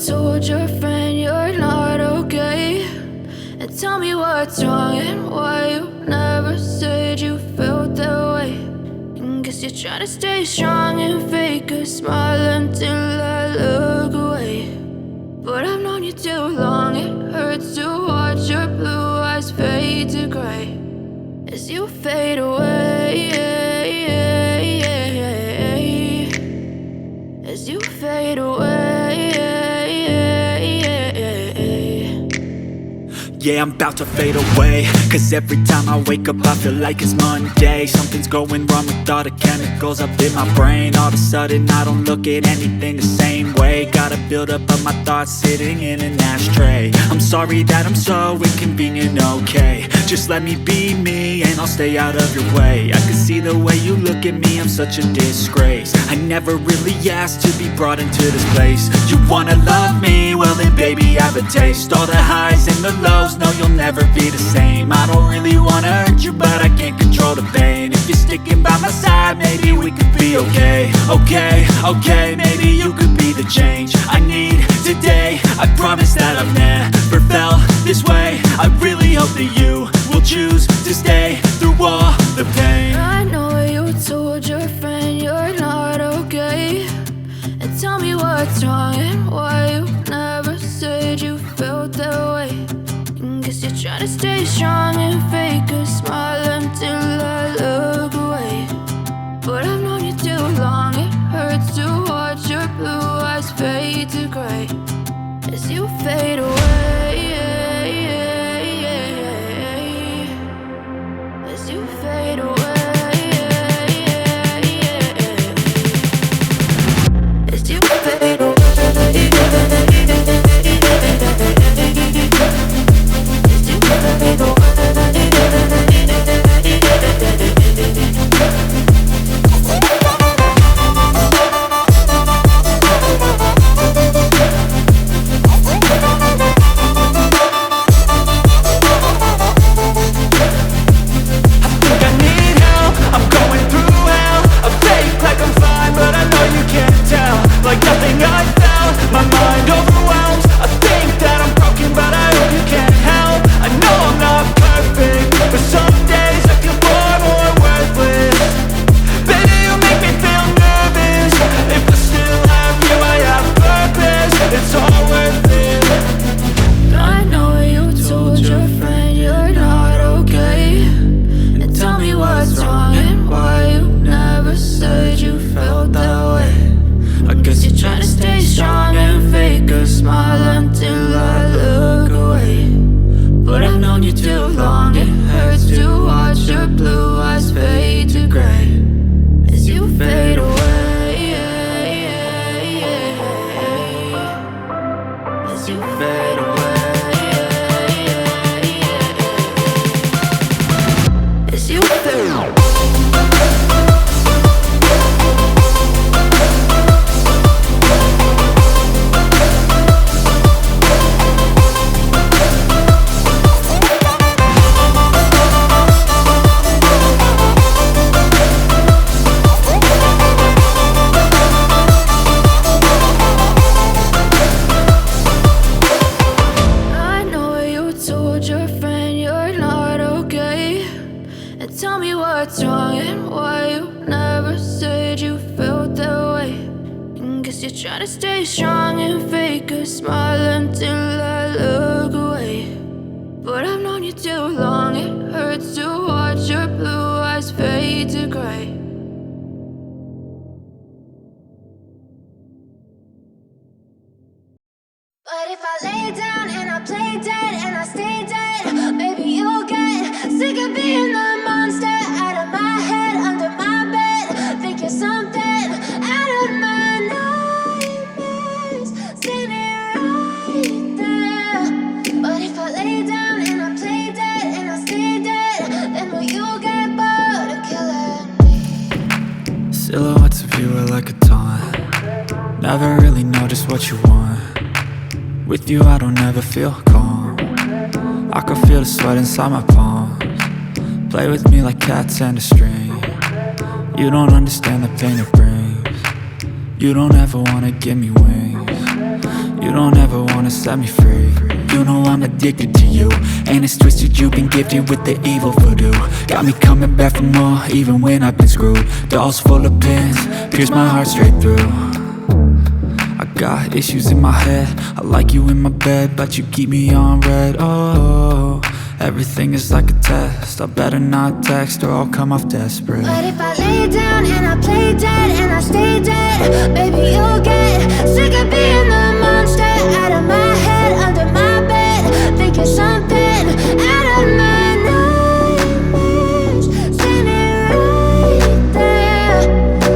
told your friend you're not okay, and tell me what's wrong and why you never said you felt that way. And guess you're trying to stay strong and fake a smile until I look away. But I've known you too long, it hurts to watch your blue eyes fade to gray as you fade away, as you fade away. Yeah, I'm about to fade away, cause every time I wake up I feel like it's Monday. Something's going wrong with all the chemicals up in my brain. All of a sudden I don't look at anything the same way. Gotta build up of my thoughts sitting in an ashtray. I'm sorry that I'm so inconvenient, okay. Just let me be me and I'll stay out of your way. I can see the way you look at me, I'm such a disgrace. I never really asked to be brought into this place. You wanna love me? Well then baby I have a taste. All the highs and the lows, no you'll never be the same. I don't really wanna hurt you but I can't control the pain. If you're sticking by my side maybe we could be okay. Okay, maybe you could be the change I need today. I promise that I've never felt this way. I really hope that you will choose to stay through all the pain. I know you told your friend you're not okay, and tell me what's wrong and why you never said you felt that way. And guess you're trying to stay strong and fake a smile until I look away. But I've known you too long, it hurts to watch your blue eyes fade to gray as you fade away, as you fade away, as you fade away. But if I lay down and I play dead and I stay dead, maybe you'll get sick of being the monster out of my head, under my bed. Think you're something out of my nightmares, standing right there. But if I lay down and I play dead and I stay dead, then will you get bored of killing me? Silhouettes of you are like a taunt. Never really know just what you want. With you I don't ever feel calm. I can feel the sweat inside my palms. Play with me like cats and a string. You don't understand the pain it brings. You don't ever wanna give me wings. You don't ever wanna set me free. You know I'm addicted to you, and it's twisted, you've been gifted with the evil voodoo. Got me coming back for more, even when I've been screwed. Dolls full of pins, pierce my heart straight through. I got issues in my head, I like you in my bed, but you keep me on red. Oh, everything is like a test, I better not text or I'll come off desperate. But if I lay down and I play dead and I stay dead, baby, you'll get sick of being the monster out of my head, under my bed, thinking something out of my nightmares, standing right there.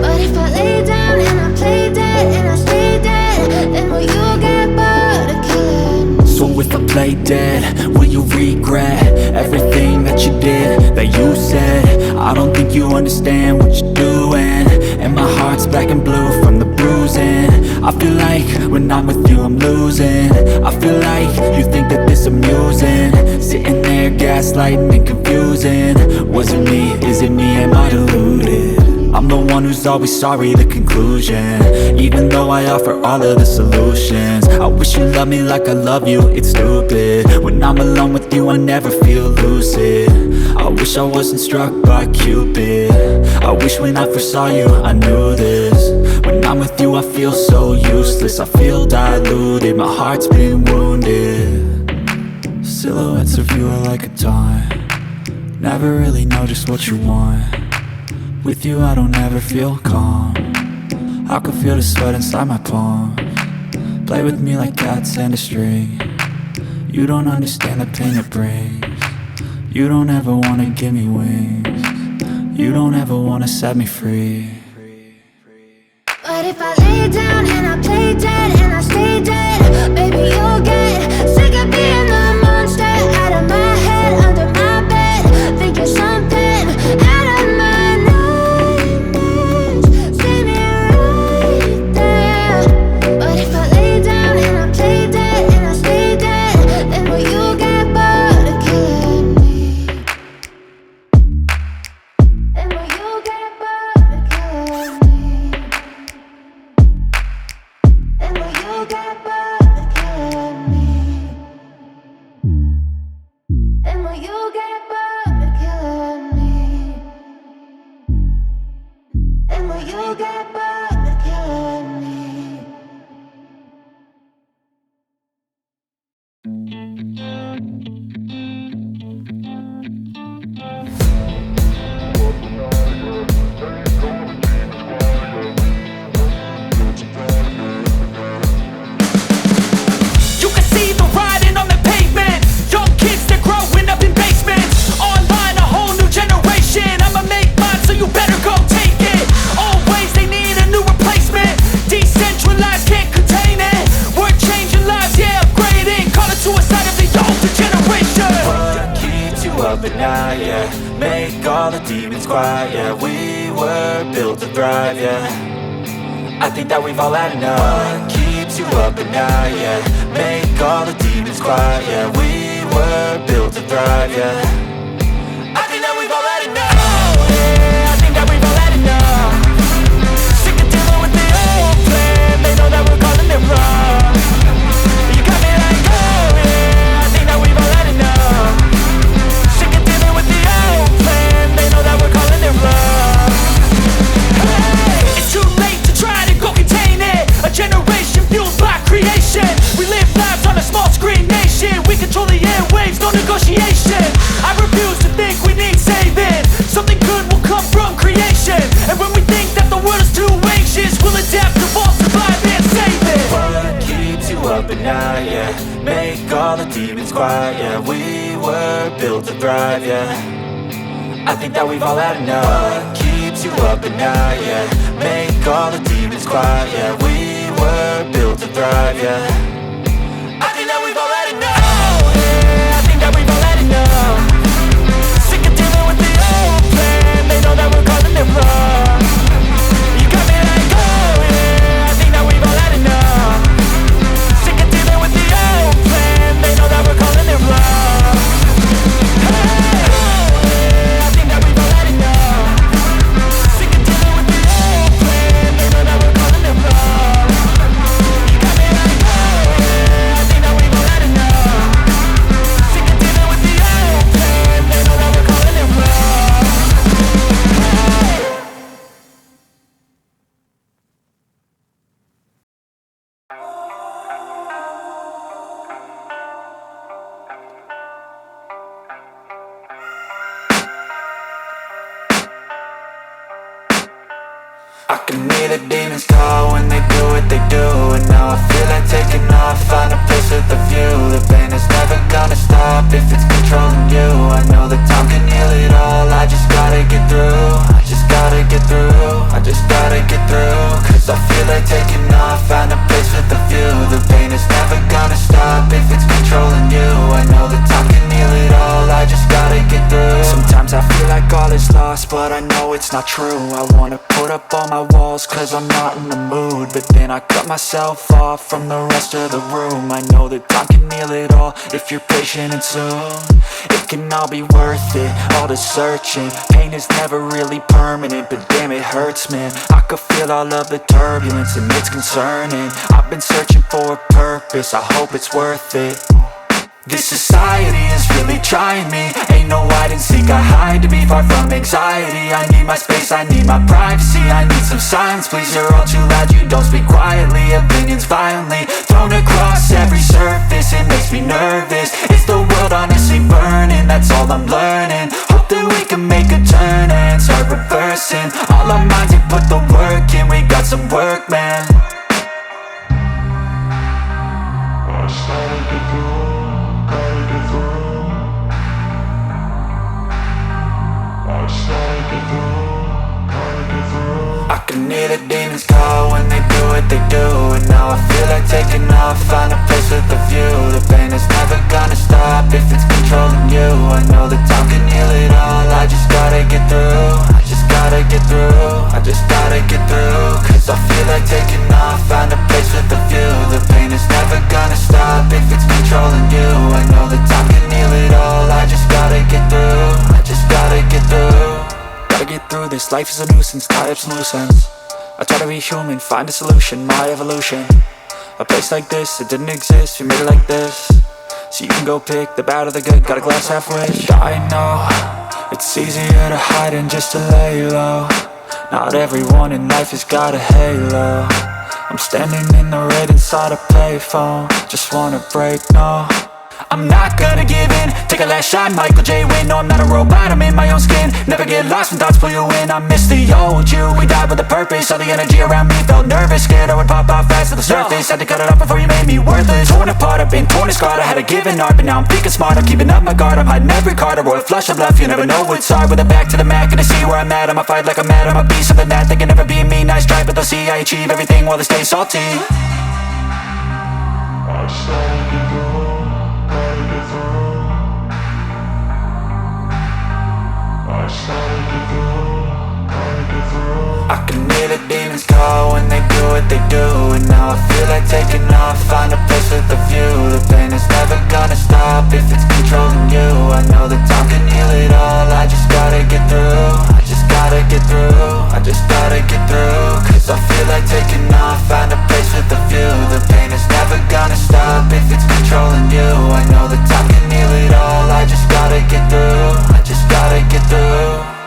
But if I lay down and I play dead and I stay dead, then will you get bored of killing me? So if I play dead, will you regret everything that you did, that you said? I don't think you understand what you're doing, and my heart's black and blue from the bruising. I feel like when I'm with you I'm losing. I feel like you think that this amusing, sitting there gaslighting and confusing. Was it me? Is it me? Am I deluded? I'm the one who's always sorry, the conclusion, even though I offer all of the solutions. I wish you loved me like I love you, it's stupid. When I'm alone with you I never feel lucid. I wish I wasn't struck by Cupid. I wish when I first saw you I knew this. When I'm with you I feel so useless, I feel diluted, my heart's been wounded. Silhouettes of you are like a taunt, never really know just what you want. With you I don't ever feel calm, I can feel the sweat inside my palm. Play with me like cats and a string, you don't understand the pain it brings. You don't ever wanna give me wings, you don't ever wanna set me free. But if I lay down and I play dead and I stay dead, baby, you'll get sick of being the monster out of my head, under my bed, thinking something out of my nightmares, standing right there. But if I lay down and I play dead and I stay dead, then will you get bored of killing me? Then will you get bored of killing me? And will you get bored of killing me? And will you get bored of killing me? And will you get bored of killing me? You can see the writing on the pavement, young kids, they're growing up in basements. Online, a whole new generation, I'ma make mine so you better go take it. Always they need a new replacement, decentralized, can't contain it. We're changing lives, yeah, upgrading, call it suicide of the older generation. What keeps you up at night, yeah, make all the demons quiet, yeah. We were built to thrive, yeah, I think that we've all had enough. What keeps you up at night, yeah, make all the demons quiet, yeah. We were built to thrive, yeah, I think that we've all had enough. Yeah, I think that we've all had enough. Sick of dealing with the old plan, they know that we're calling it wrong. You got me like, oh yeah, I think that we've all had enough. Sick of dealing with the old plan, they know that we're calling it wrong. Hey, it's too late to try to go contain it. A generation fueled by creation. We live lives on a small screen nation. We control the airwaves, no negotiation. I refuse to think we need saving. Something good will come from creation. And when we think that the world is too anxious, we'll adapt, evolve, survive and save it. What keeps you up at night, yeah, make all the demons quiet, yeah. We were built to thrive, yeah, I think that we've all had enough. What keeps you up at night, yeah, make all the demons quiet, yeah. We were built to thrive, yeah, I think that we've all had enough. Yeah, I think that we've all had enough. Sick of dealing with the old plan, they know that we're calling it wrong. You got me like, oh yeah, I think that we've all had enough. Sick of dealing with the old plan, they know that we're calling it wrong. Hey, oh yeah, I think that we've all had enough. Sick of dealing with the old plan, they know that we're calling it wrong. You got me like, oh the demons call when they do what they do. And now I feel like taking off, find a place with a view. The pain is never gonna stop if it's controlling you. I know that time can heal it all, I just gotta get through. I just gotta get through, I just gotta get through. Cause I feel like taking off, find a place with a view. The pain is never gonna stop if it's controlling you. I know that time can heal it all, I just gotta get through. Sometimes I feel like all is lost, but I know it's not true. I wanna put up all my walls cause I'm not in the mood, but then I cut myself off from the rest of the room. I know that time can heal it all if you're patient and soon. It can all be worth it, all the searching. Pain is never really permanent, but damn it hurts, man. I could feel all of the turbulence and it's concerning. I've been searching for a purpose, I hope it's worth it. This society is really trying me. Ain't no hide and seek, I hide to be far from anxiety. I need my space, I need my privacy. I need some silence, please, you're all too loud. You don't speak quietly, opinions violently thrown across every surface. It makes me nervous, it's the world honestly burning. That's all I'm learning, hope that we can make a turn and start reversing. All our minds, we put the work in, we got some work, man. I started to go. I can hear the demons call when they do what they do. And now I feel like taking off, find a place with a view. The pain is never gonna stop if it's controlling you. I know that time can heal it all, I just gotta get through. I just gotta get through, I just gotta get through. Cause I feel like taking off, find a place with a view. The pain is never gonna stop if it's controlling you. I know that time can heal it all, I just gotta get through. I just gotta get through. Gotta get through this, life is a nuisance, tie up some loose ends. I try to be human, find a solution, my evolution. A place like this, it didn't exist, we made it like this. So you can go pick the bad or the good, got a glass halfway. I know, it's easier to hide than just to lay low. Not everyone in life has got a halo. I'm standing in the red inside a payphone, just wanna break, no. I'm not gonna give in, take a last shot, Michael J. Win. No, I'm not a robot, I'm in my own skin. Never get lost when thoughts pull you in. I miss the old you, we died with a purpose. All the energy around me felt nervous, scared I would pop off fast to the surface. Had to cut it off before you made me worthless. Torn apart, I've been torn and scarred. I had a given art, but now I'm thinking smart. I'm keeping up my guard, I'm hiding every card. A royal flush of love, you never know what's hard. With a back to the mat, gonna see where I'm at. I'ma fight like I'm mad, I'ma be something that they can never be me. Nice try, but they'll see I achieve everything while they stay salty. I started to go, gotta get through. I started to go, gotta get through. I can hear the demons call when they do what they do. And now I feel like taking off, find a place with a view. The pain is never gonna stop if it's controlling you. I know that time can heal it all, I just gotta get through. I just gotta get through, I just gotta get through. Cause I feel like taking off, find a place with a view. The pain is never gonna stop if it's controlling you. I know that time can heal it all, I just gotta get through. I just gotta get through.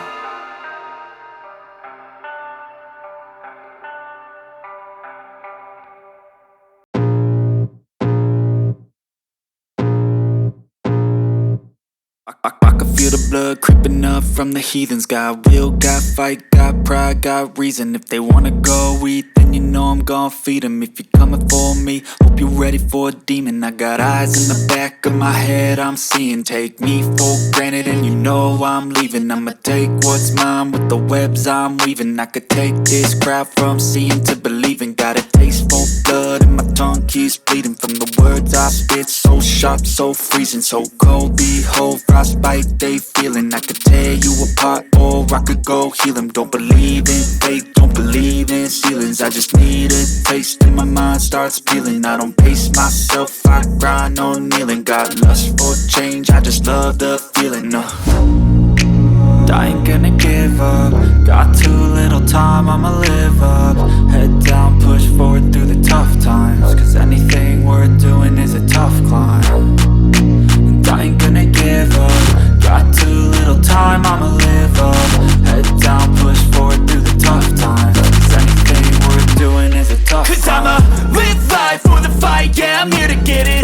I can feel the blood creeping up from the heathens. Got will, got fight, got pride, got reason. If they wanna go eat, then you know I'm gon' feed them. If you're coming for me, hope you're ready for a demon. I got eyes in the back of my head, I'm seeing. Take me for granted and you know I'm leaving. I'ma take what's mine with the webs I'm weaving. I could take this crowd from seeing to believing. Got a taste for blood and my tongue keeps bleeding. From the words I spit, so sharp, so freezing. So cold, behold, frostbite they feeling. I could tear you apart or I could go heal them. Don't believe in fate, don't believe in ceilings. I just need a taste and my mind starts peeling. I don't pace myself, I grind on kneeling. Got lust for change, I just love the feeling. I ain't gonna give up. Got too little time, I'ma live up. Head down, push forward through the tough times. Cause anything worth doing is a tough climb. And I ain't gonna give up. Got too little time, I'ma live up. Head down, push forward through the tough times. Cause anything worth doing is a tough climb. Cause I'ma live life for the fight, yeah, I'm here to